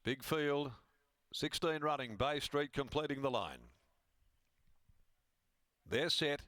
Big field, 16 running, Bay Street completing the line. They're set.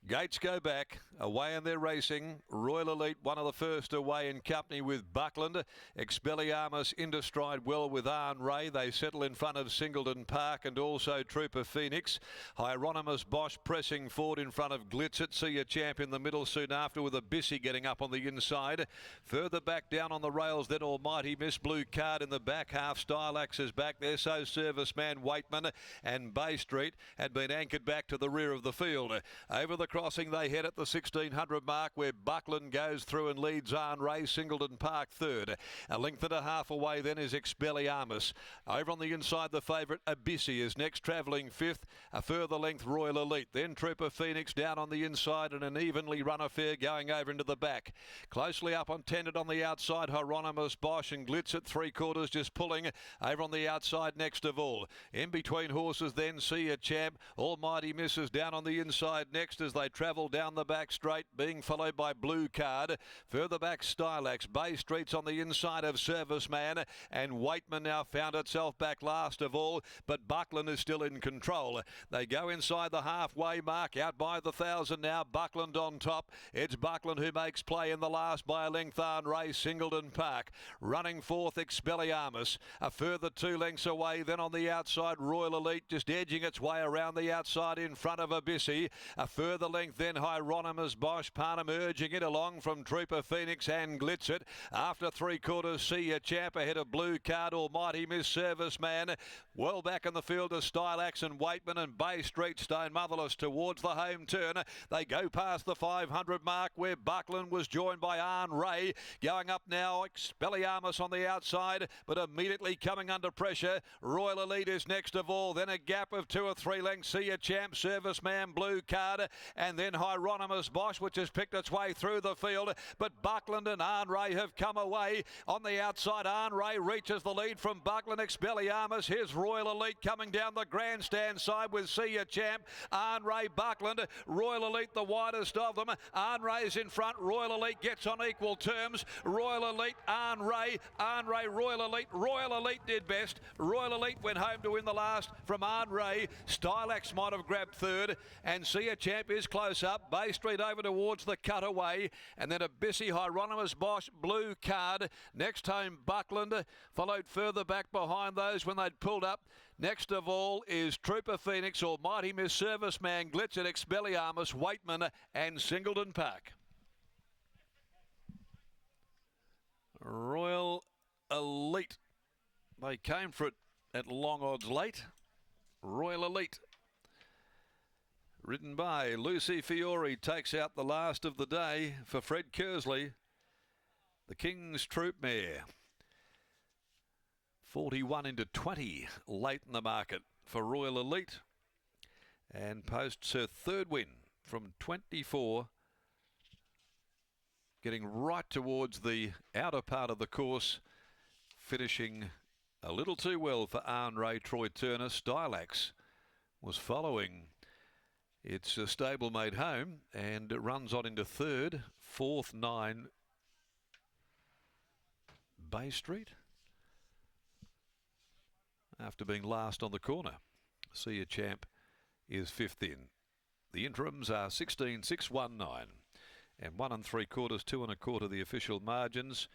Gates go back, away and they're racing. Royal Elite, one of the first away in company with Buckland. Expelliarmus into stride well with Arn Ray. They settle in front of Singleton Park and also Trooper Phoenix. Hieronymus Bosch pressing forward in front of Glitzit. See a Champ in the middle soon after with a Bissy getting up on the inside. Further back down on the rails, then Almighty Miss Blue Card in the back half. Stylax is back there, so Serviceman, Waitman and Bay Street had been anchored back to the rear of the field. Over the crossing they head at the 1600 mark where Buckland goes through and leads Arn Ray. Singleton Park third. A length and a half away then is Expelliarmus. Over on the inside the favourite Abyssy is next, travelling fifth. A further length Royal Elite. Then Trooper Phoenix down on the inside and an evenly run affair going over into the back. Closely up on tended on the outside Hieronymus Bosch and Glitzit 3/4 just pulling over on the outside next of all. In between horses then See a Champ. Almighty Misses down on the inside next as they travel down the back straight, being followed by Blue Card. Further back Stylax. Bay Street's on the inside of Serviceman, and Waitman now found itself back last of all, but Buckland is still in control. They go inside the halfway mark, out by the 1,000 now. Buckland on top. It's Buckland who makes play in the last by a length. Arn Ray, Singleton Park. Running fourth Expelliarmus. A further 2 lengths away then on the outside Royal Elite, just edging its way around the outside in front of Abyssy. A further length then Hieronymus Bosch. Parnham urging it along from Trooper Phoenix and Glitzit. After 3/4 See a Champ ahead of Blue Card. Almighty Miss Serviceman. Well back in the field to Stylax and Waitman, and Bay Street Stone Motherless towards the home turn. They go past the 500 mark where Buckland was joined by Arn Ray. Going up now Expelliarmus on the outside, but immediately coming under pressure. Royal Elite is next of all. Then a gap of 2 or 3 lengths. See a Champ, Serviceman, Blue Card, and then Hieronymus Bosch, which has picked its way through the field. But Buckland and Arn Ray have come away. On the outside, Arn Ray reaches the lead from Buckland. Expelliarmus. Here's Royal Elite coming down the grandstand side with See a Champ. Arn Ray, Buckland. Royal Elite the widest of them. Arn Ray's in front. Royal Elite gets on equal terms. Royal Elite, Arn Ray, Royal Elite. Royal Elite did best. Royal Elite went home to win the last from Arn Ray. Stylax might have grabbed third, and See a Champ is close up. Bay Street over towards the cutaway, and then Abyssy, Hieronymus Bosch, Blue Card. Next home Buckland, followed further back behind those when they'd pulled up. Next of all is Trooper Phoenix, Almighty Miss Serviceman, Glitzit, Expelliarmus, Waitman and Singleton Park. Royal Elite. They came for it at long odds late. Royal Elite, ridden by Lucy Fiore, takes out the last of the day for Fred Kersley, the King's Troop mare. 41 into 20 late in the market for Royal Elite, and posts her third win from 24, getting right towards the outer part of the course, finishing a little too well for Arn Ray. Troy Turner. Stylax was following its stablemate home and it runs on into third. Fourth, 9 Bay Street, after being last on the corner. See a Champ is fifth in. The interims are 16.619 and 1 3/4, 2 1/4 the official margins,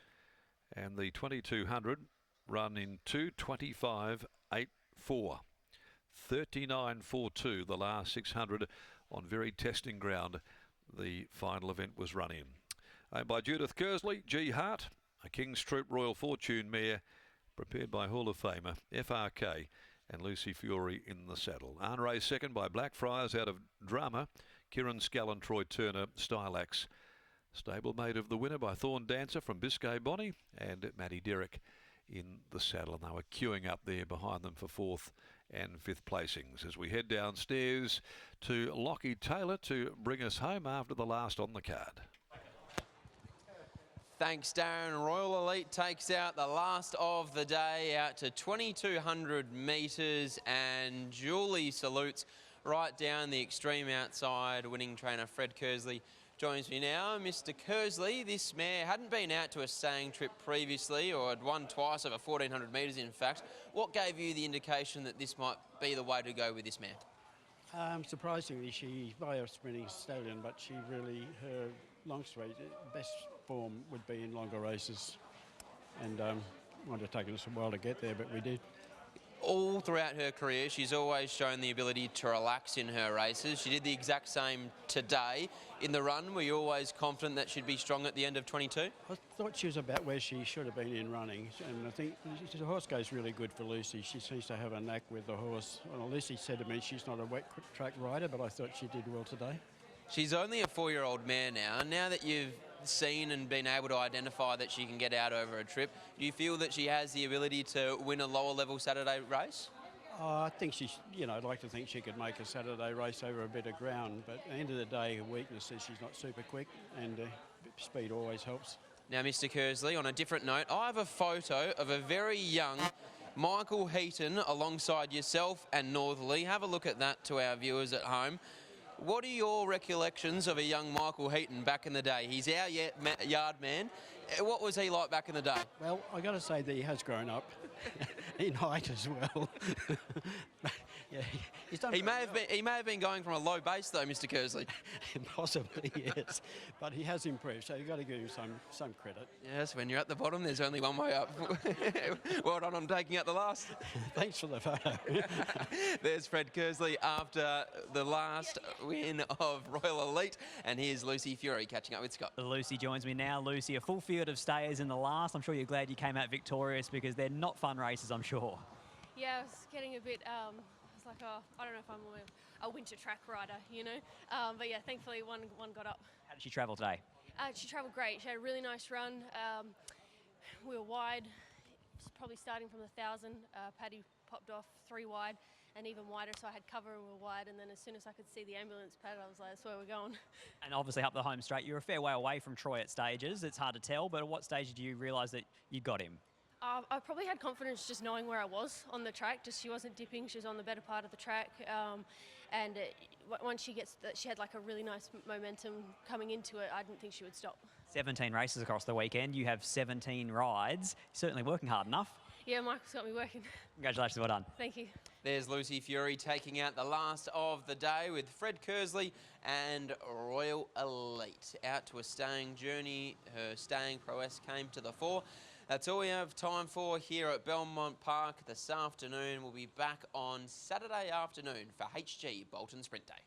and the 2200 run in 2:25.84. 39.42 the last 600 on very testing ground. The final event was run in. Owned by Judith Kersley, G. Hart, a King's Troop Royal Fortune mare, prepared by Hall of Famer FRK and Lucy Fiore in the saddle. Arn Ray second by Blackfriars out of Drama, Kieran Scallon, Troy Turner, Stylax. Stablemate of the winner by Thorn Dancer from Biscay Bonnie, and Matty Derrick in the saddle, and they were queuing up there behind them for 4th and 5th placings. As we head downstairs to Lockie Taylor to bring us home after the last on the card. Thanks, Darren. Royal Elite takes out the last of the day out to 2,200 metres, and Julie salutes right down the extreme outside, winning trainer Fred Kersley. joins me now. Mr. Kersley, this mare hadn't been out to a staying trip previously, or had won twice over 1,400 metres in fact. What gave you the indication that this might be the way to go with this mare? Surprisingly, she's by a sprinting stallion, but she really, her long straight, best form would be in longer races. And might have taken us a while to get there, but we did. All throughout her career, she's always shown the ability to relax in her races. She did the exact same today. In the run, were you always confident that she'd be strong at the end of 22? I thought she was about where she should have been in running, and I think the horse goes really good for Lucy. She seems to have a knack with the horse. Well, Lucy said to me she's not a wet track rider, but I thought she did well today. She's only a 4-year-old mare now. Now that you've seen and been able to identify that she can get out over a trip, do you feel that she has the ability to win a lower level Saturday race? I think she's, I'd like to think she could make a Saturday race over a bit of ground, but at the end of the day, her weakness is she's not super quick, and speed always helps. Now, Mr. Kersley, on a different note, I have a photo of a very young Michael Heaton alongside yourself and Northerly. Have a look at that to our viewers at home. What are your recollections of a young Michael Heaton back in the day? He's our yard man. What was he like back in the day? Well, I got to say that he has grown up in height as well. Yeah, he's done. He may have been going from a low base though, Mr. Kersley. Possibly, yes, but he has improved. So you've got to give him some credit. Yes, when you're at the bottom, there's only one way up. Well done on taking out the last. Thanks for the photo. There's Fred Kersley after the last win of Royal Elite, and here's Lucy Fury catching up with Scott. Lucy joins me now. Lucy, a full field of stayers in the last. I'm sure you're glad you came out victorious because they're not fun races, I'm sure. Yeah, I was getting a bit, I was like, oh, I don't know if I'm a winter track rider, but yeah, thankfully one got up. How did she travel today? She travelled great. She had a really nice run. We were wide, probably starting from the 1,000. Paddy popped off 3 wide and even wider, so I had cover and we were wide, and then as soon as I could see the ambulance pad, I was like, that's where we're going. And obviously up the home straight, you're a fair way away from Troy at stages. It's hard to tell, but at what stage did you realise that you got him? I probably had confidence just knowing where I was on the track. Just she wasn't dipping; she was on the better part of the track. Once she had like a really nice momentum coming into it. I didn't think she would stop. 17 races across the weekend. You have 17 rides. Certainly working hard enough. Yeah, Michael's got me working. Congratulations, well done. Thank you. There's Lucy Fury taking out the last of the day with Fred Kersley and Royal Elite. Out to a staying journey. Her staying prowess came to the fore. That's all we have time for here at Belmont Park this afternoon. We'll be back on Saturday afternoon for HG Bolton Sprint Day.